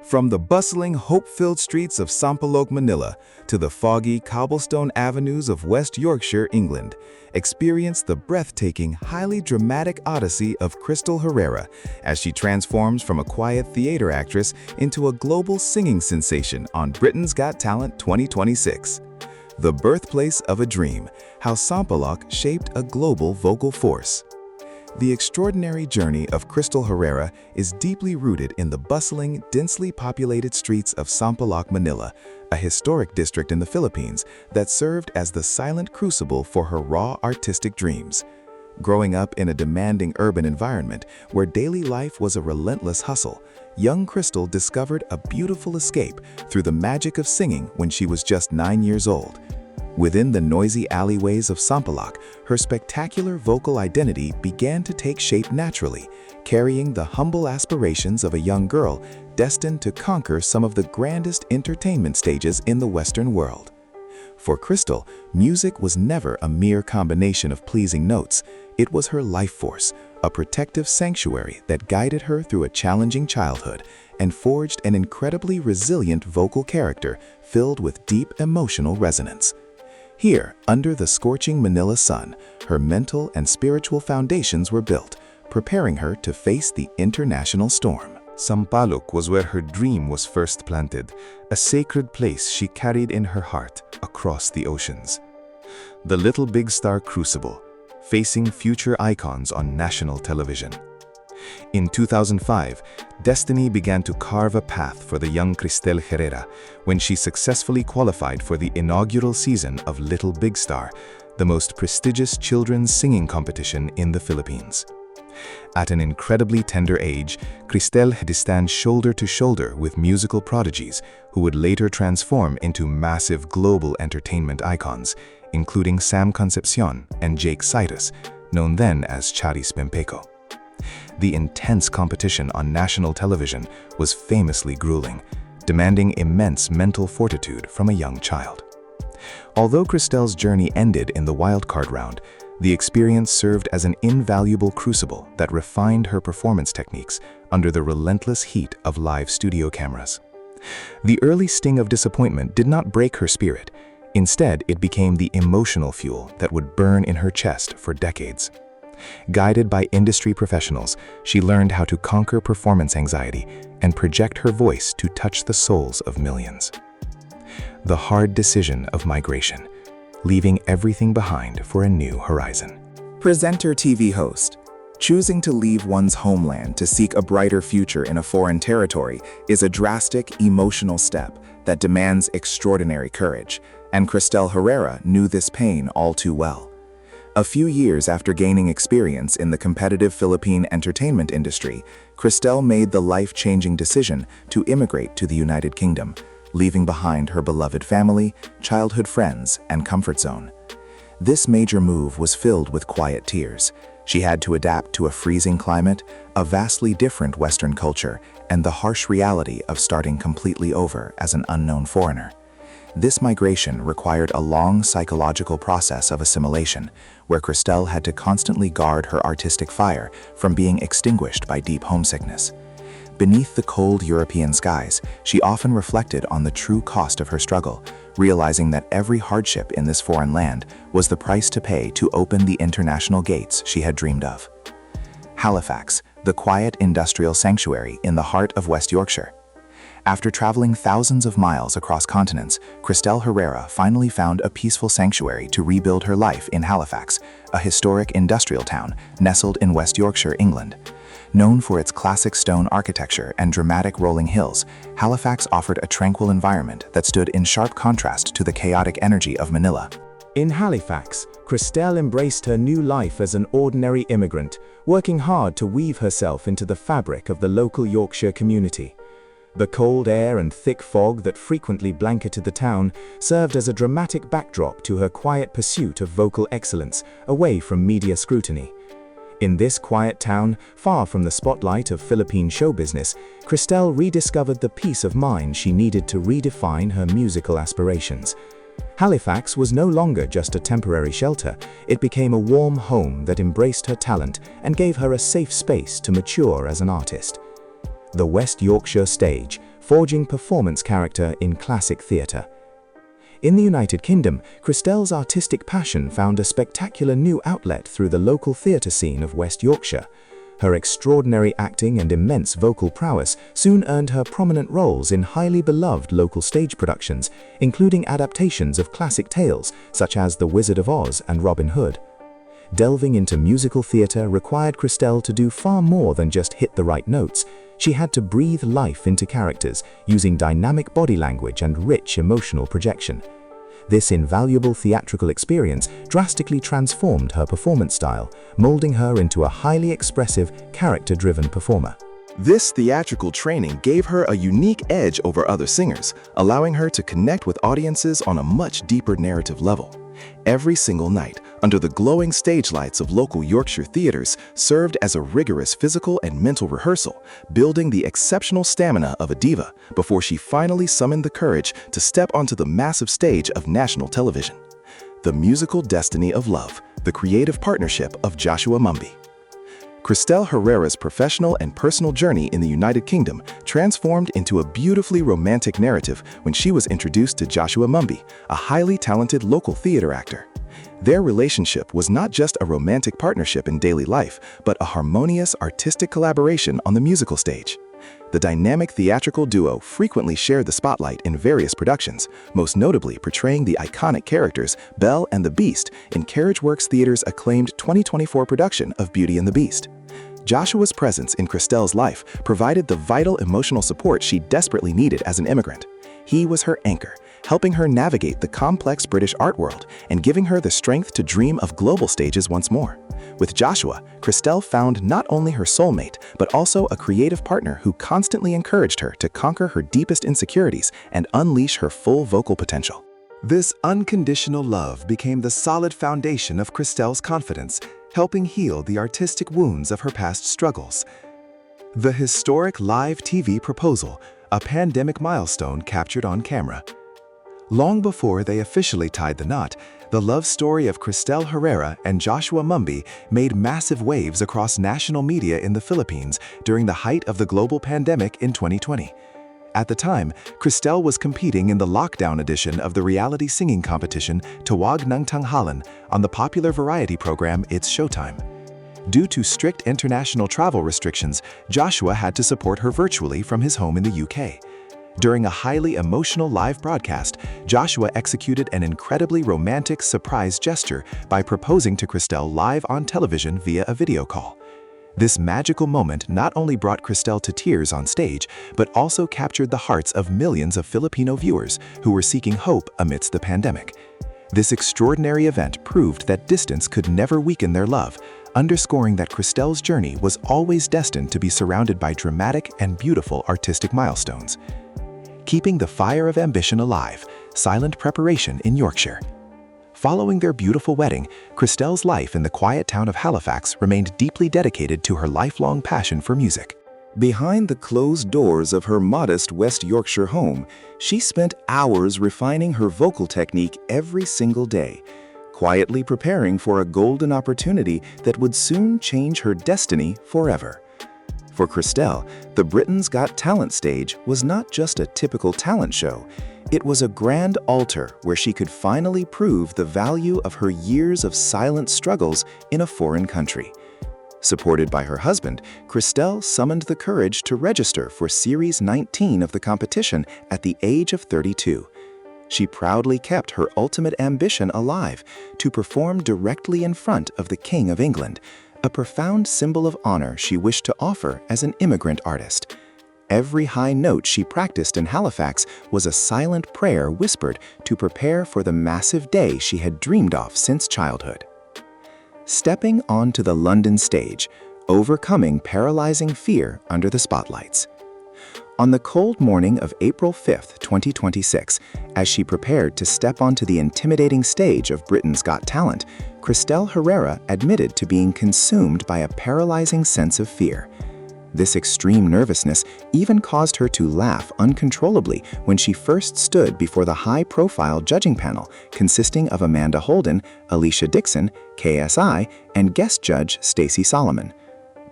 From the bustling, hope-filled streets of Sampaloc, Manila, to the foggy, cobblestone avenues of West Yorkshire, England, experience the breathtaking, highly dramatic odyssey of Kristel Herrera as she transforms from a quiet theater actress into a global singing sensation on Britain's Got Talent 2026. The birthplace of a dream, how Sampaloc shaped a global vocal force. The extraordinary journey of Kristel Herrera is deeply rooted in the bustling, densely populated streets of Sampaloc, Manila, a historic district in the Philippines that served as the silent crucible for her raw artistic dreams. Growing up in a demanding urban environment where daily life was a relentless hustle, young Kristel discovered a beautiful escape through the magic of singing when she was just 9 years old. Within the noisy alleyways of Sampaloc, her spectacular vocal identity began to take shape naturally, carrying the humble aspirations of a young girl destined to conquer some of the grandest entertainment stages in the Western world. For Kristel, music was never a mere combination of pleasing notes. It was her life force, a protective sanctuary that guided her through a challenging childhood and forged an incredibly resilient vocal character filled with deep emotional resonance. Here, under the scorching Manila sun, her mental and spiritual foundations were built, preparing her to face the international storm. Sampaloc was where her dream was first planted, a sacred place she carried in her heart across the oceans. The Little Big Star Crucible, facing future icons on national television. In 2005, destiny began to carve a path for the young Kristel Herrera when she successfully qualified for the inaugural season of Little Big Star, the most prestigious children's singing competition in the Philippines. At an incredibly tender age, Kristel had to stand shoulder to shoulder with musical prodigies who would later transform into massive global entertainment icons, including Sam Concepcion and Jake Citus, known then as Charis Pempeco. The intense competition on national television was famously grueling, demanding immense mental fortitude from a young child. Although Kristel's journey ended in the wildcard round, the experience served as an invaluable crucible that refined her performance techniques under the relentless heat of live studio cameras. The early sting of disappointment did not break her spirit. Instead, it became the emotional fuel that would burn in her chest for decades. Guided by industry professionals, she learned how to conquer performance anxiety and project her voice to touch the souls of millions. The hard decision of migration, leaving everything behind for a new horizon. Presenter TV host. Choosing to leave one's homeland to seek a brighter future in a foreign territory is a drastic, emotional step that demands extraordinary courage, and Kristel Herrera knew this pain all too well. A few years after gaining experience in the competitive Philippine entertainment industry, Kristel made the life-changing decision to immigrate to the United Kingdom, leaving behind her beloved family, childhood friends, and comfort zone. This major move was filled with quiet tears. She had to adapt to a freezing climate, a vastly different Western culture, and the harsh reality of starting completely over as an unknown foreigner. This migration required a long psychological process of assimilation, where Kristel had to constantly guard her artistic fire from being extinguished by deep homesickness. Beneath the cold European skies, she often reflected on the true cost of her struggle, realizing that every hardship in this foreign land was the price to pay to open the international gates she had dreamed of. Halifax, the quiet industrial sanctuary in the heart of West Yorkshire. After traveling thousands of miles across continents, Kristel Herrera finally found a peaceful sanctuary to rebuild her life in Halifax, a historic industrial town nestled in West Yorkshire, England. Known for its classic stone architecture and dramatic rolling hills, Halifax offered a tranquil environment that stood in sharp contrast to the chaotic energy of Manila. In Halifax, Kristel embraced her new life as an ordinary immigrant, working hard to weave herself into the fabric of the local Yorkshire community. The cold air and thick fog that frequently blanketed the town served as a dramatic backdrop to her quiet pursuit of vocal excellence, away from media scrutiny. In this quiet town, far from the spotlight of Philippine show business, Kristel rediscovered the peace of mind she needed to redefine her musical aspirations. Halifax was no longer just a temporary shelter. It became a warm home that embraced her talent and gave her a safe space to mature as an artist. The West Yorkshire stage, forging performance character in classic theatre. In the United Kingdom, Kristel's artistic passion found a spectacular new outlet through the local theatre scene of West Yorkshire. Her extraordinary acting and immense vocal prowess soon earned her prominent roles in highly beloved local stage productions, including adaptations of classic tales such as The Wizard of Oz and Robin Hood. Delving into musical theatre required Kristel to do far more than just hit the right notes. She had to breathe life into characters, using dynamic body language and rich emotional projection. This invaluable theatrical experience drastically transformed her performance style, molding her into a highly expressive, character-driven performer. This theatrical training gave her a unique edge over other singers, allowing her to connect with audiences on a much deeper narrative level. Every single night, under the glowing stage lights of local Yorkshire theatres, served as a rigorous physical and mental rehearsal, building the exceptional stamina of a diva before she finally summoned the courage to step onto the massive stage of national television. The musical destiny of love, the creative partnership of Joshua Mumby. Kristel Herrera's professional and personal journey in the United Kingdom transformed into a beautifully romantic narrative when she was introduced to Joshua Mumby, a highly talented local theater actor. Their relationship was not just a romantic partnership in daily life, but a harmonious artistic collaboration on the musical stage. The dynamic theatrical duo frequently shared the spotlight in various productions, most notably portraying the iconic characters Belle and the Beast in Carriageworks Theatre's acclaimed 2024 production of Beauty and the Beast. Joshua's presence in Kristel's life provided the vital emotional support she desperately needed as an immigrant. He was her anchor, helping her navigate the complex British art world and giving her the strength to dream of global stages once more. With Joshua, Kristel found not only her soulmate, but also a creative partner who constantly encouraged her to conquer her deepest insecurities and unleash her full vocal potential. This unconditional love became the solid foundation of Kristel's confidence, helping heal the artistic wounds of her past struggles. The historic live TV proposal, a pandemic milestone captured on camera. Long before they officially tied the knot, the love story of Kristel Herrera and Joshua Mumby made massive waves across national media in the Philippines during the height of the global pandemic in 2020. At the time, Kristel was competing in the lockdown edition of the reality singing competition Tawag ng Tanghalan on the popular variety program It's Showtime. Due to strict international travel restrictions, Joshua had to support her virtually from his home in the UK. During a highly emotional live broadcast, Joshua executed an incredibly romantic surprise gesture by proposing to Kristel live on television via a video call. This magical moment not only brought Kristel to tears on stage, but also captured the hearts of millions of Filipino viewers who were seeking hope amidst the pandemic. This extraordinary event proved that distance could never weaken their love, underscoring that Kristel's journey was always destined to be surrounded by dramatic and beautiful artistic milestones. Keeping the fire of ambition alive, silent preparation in Yorkshire. Following their beautiful wedding, Kristel's life in the quiet town of Halifax remained deeply dedicated to her lifelong passion for music. Behind the closed doors of her modest West Yorkshire home, she spent hours refining her vocal technique every single day, quietly preparing for a golden opportunity that would soon change her destiny forever. For Kristel, the Britain's Got Talent stage was not just a typical talent show. It was a grand altar where she could finally prove the value of her years of silent struggles in a foreign country. Supported by her husband, Kristel summoned the courage to register for Series 19 of the competition at the age of 32. She proudly kept her ultimate ambition alive, to perform directly in front of the King of England, a profound symbol of honor she wished to offer as an immigrant artist. Every high note she practiced in Halifax was a silent prayer whispered to prepare for the massive day she had dreamed of since childhood. Stepping onto the London stage, overcoming paralyzing fear under the spotlights. On the cold morning of April 5, 2026, as she prepared to step onto the intimidating stage of Britain's Got Talent, Kristel Herrera admitted to being consumed by a paralyzing sense of fear. This extreme nervousness even caused her to laugh uncontrollably when she first stood before the high-profile judging panel consisting of Amanda Holden, Alicia Dixon, KSI, and guest judge Stacey Solomon.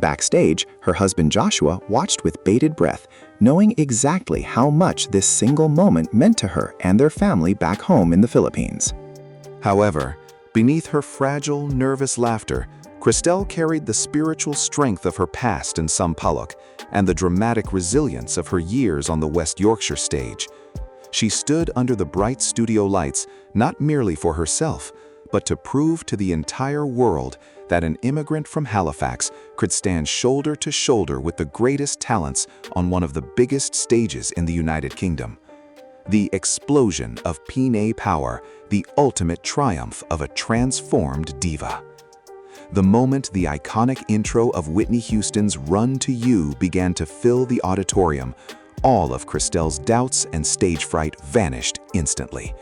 Backstage, her husband Joshua watched with bated breath, knowing exactly how much this single moment meant to her and their family back home in the Philippines. However, beneath her fragile, nervous laughter, Kristel carried the spiritual strength of her past in Sampaloc and the dramatic resilience of her years on the West Yorkshire stage. She stood under the bright studio lights not merely for herself, but to prove to the entire world that an immigrant from Halifax could stand shoulder to shoulder with the greatest talents on one of the biggest stages in the United Kingdom. The explosion of Pinay power, the ultimate triumph of a transformed diva. The moment the iconic intro of Whitney Houston's Run to You began to fill the auditorium, all of Kristel's doubts and stage fright vanished instantly.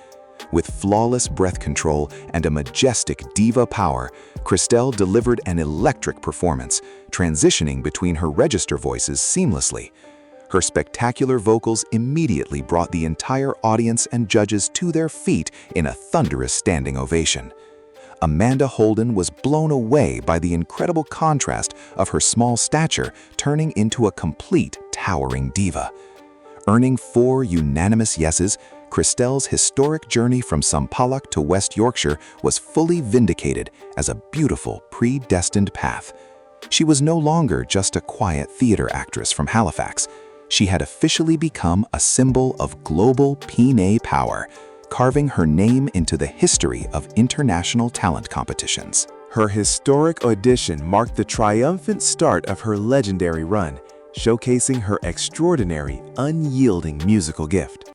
With flawless breath control and a majestic diva power, Kristel delivered an electric performance, transitioning between her register voices seamlessly. Her spectacular vocals immediately brought the entire audience and judges to their feet in a thunderous standing ovation. Amanda Holden was blown away by the incredible contrast of her small stature turning into a complete towering diva. Earning 4 unanimous yeses, Kristel's historic journey from Sampaloc to West Yorkshire was fully vindicated as a beautiful, predestined path. She was no longer just a quiet theater actress from Halifax. She had officially become a symbol of global Pinay power, carving her name into the history of international talent competitions. Her historic audition marked the triumphant start of her legendary run, showcasing her extraordinary, unyielding musical gift.